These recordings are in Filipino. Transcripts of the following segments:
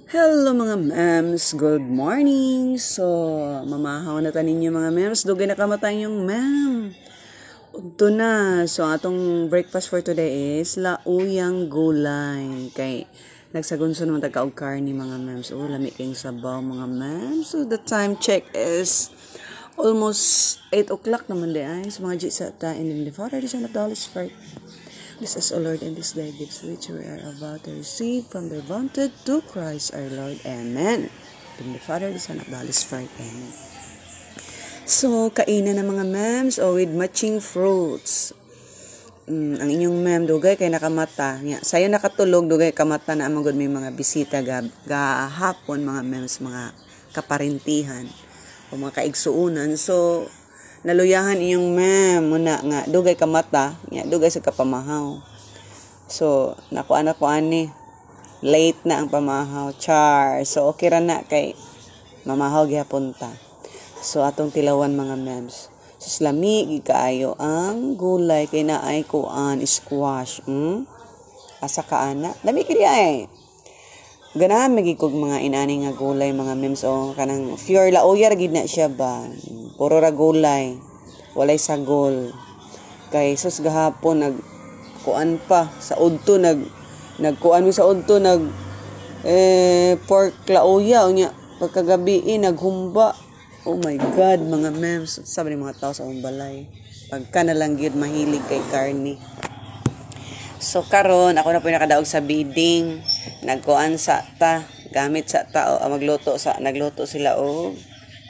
Hello mga mems, good morning. So, mamahaw na tanin ninyo mga mems, dugay na kamatay yung mem. Ito na. So, atong breakfast for today is lauyang gulay. Kay nagsagunso naman tagkaog karni mga mems. Oh, lami kayong sabaw mga mems. So, the time check is almost 8 o'clock naman di ay. So, mga jits at in the Father, the Son of the Holy Spirit. This is, O Lord, and this day gifts which we are about to receive from the vaunted to Christ our Lord. Amen. In the Father, the Son of the Holy Spirit. Amen. So, kainan ng mga mems with matching fruits. Ang inyong mem, dugay kay nakamata. Sayo nakatulog, dugay kamata na amang may mga bisita gahapon, mga mems, mga kaparintihan o mga kaigsuunan. So, naluyahan iyong mem muna nga dugay kamata nya dugay sa kapamahaw. So nakuan ni late na ang pamahaw char. So okay ra na kay mamahaw gyapon ta. So atong tilawan mga mems. So lami gid kaayo ang gulay kay naay kuan squash. Asa ka ana? Lami kini ay. Ganahan magigog mga inani nga gulay mga mems o kanang pure laoyar gid na siya ba. Puro ra gulay. Walay sagol. Kay sus gahapon nagkuan pa sa udto nagkuan mi sa udto pork laoya unya pagkagabi naghumba. Oh my god mga mems, sabi ni mga tao sa balay. Pagka na lang gyud mahilig kay karni. So karon ako na po nakadaog sa bidding. Nagkuan sa ta, gamit sa tao nagluto sila og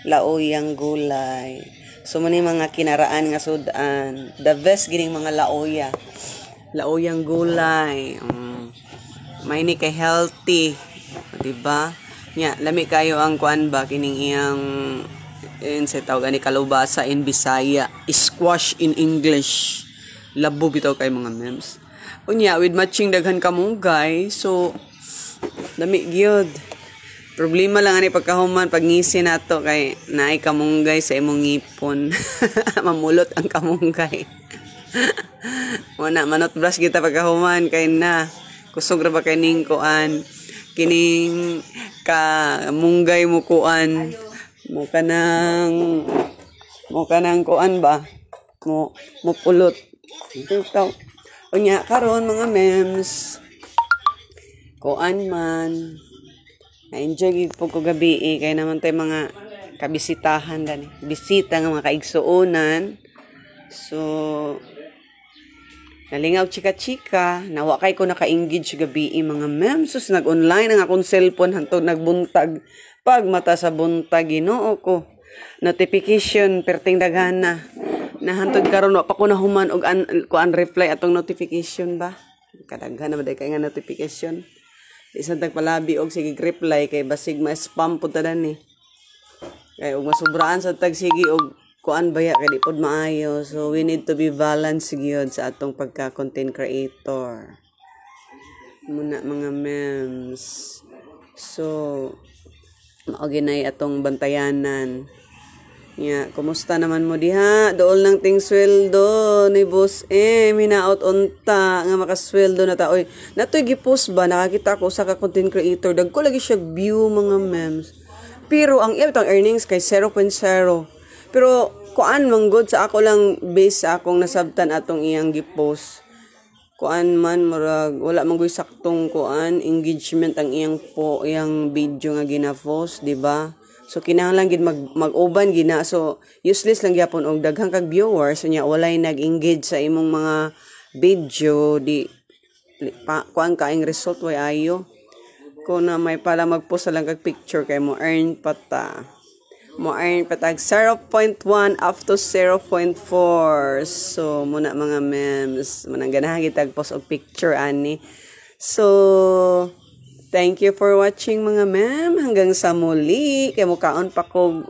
laoyang gulay. So muna mga kinaraan nga sudan. The best gining mga laoya. Laoyang gulay. May ni kay healthy, diba? Nya lami kayo ang kuan ba kining iyang sa tawag ani kalubasa in Bisaya, squash in English. Labo bitaw kay mga mems. Unya with matching daghan kamunggay, so dami gyud. Problema lang ani pagkahuman pag ngisi nato kay naay kamunggay sa imong ngipon. Mamulot ang kamunggay. Muna manot brush kita pagkahuman kay na kusog ra ba kay ning kuan kining kamunggay mo kuan mo kanang kuan ba mo pulot. Ito. Unya karon mga mems kuan man na-enjoy gid po ko gabi kay naman tay mga kabisitahan dani bisita nga mga kaigsuonan. So nalingaw chika-chika nawa kay ko naka-engage gabi mga mems. Sus nag-online ang akong cellphone hantod nagbuntag pag mata sa buntag Ginoo ko notification perting daghana na hantod karon wa pa ko nahuman og kuan reply atong notification ba kadaghan na maday kay nga notification isang tagpalabi og sige reply kay basig ma-spam pud ta dani kay og masubraan sa tag sige og kuan baya kay di pod maayo. So we need to be balanced gyud sa atong pagka content creator muna mga mems. So mao ginay atong bantayanan. Kumusta naman mo diha? Dool lang ting sweldo ni boss minaot unta nga makasweldo na ta. Oy, natoy gipost ba nakakita ko sa ka content creator dagko lagi siya view mga mems. Pero ang iyang earnings kay 0.0. Pero kuan man good sa ako lang base sa akong nasabtan atong iyang gipost. Kuan man murag wala man gyud saktong kuan engagement ang iyang video nga gina-post, di ba? So kinahanglan gid mag-uban gina. So useless lang gyapon og daghang kag viewers nya walay nag-engage sa imong mga video kuan kaing result way ayo. Kung na may pala mag-post lang kag picture kay mo earn pata. Mo earn patag 0.1 up to 0.4. So muna mga memes manang ganahan gitag post og picture ani. So thank you for watching mga mem. Hanggang sa muli. Kaya mukhaon pa ko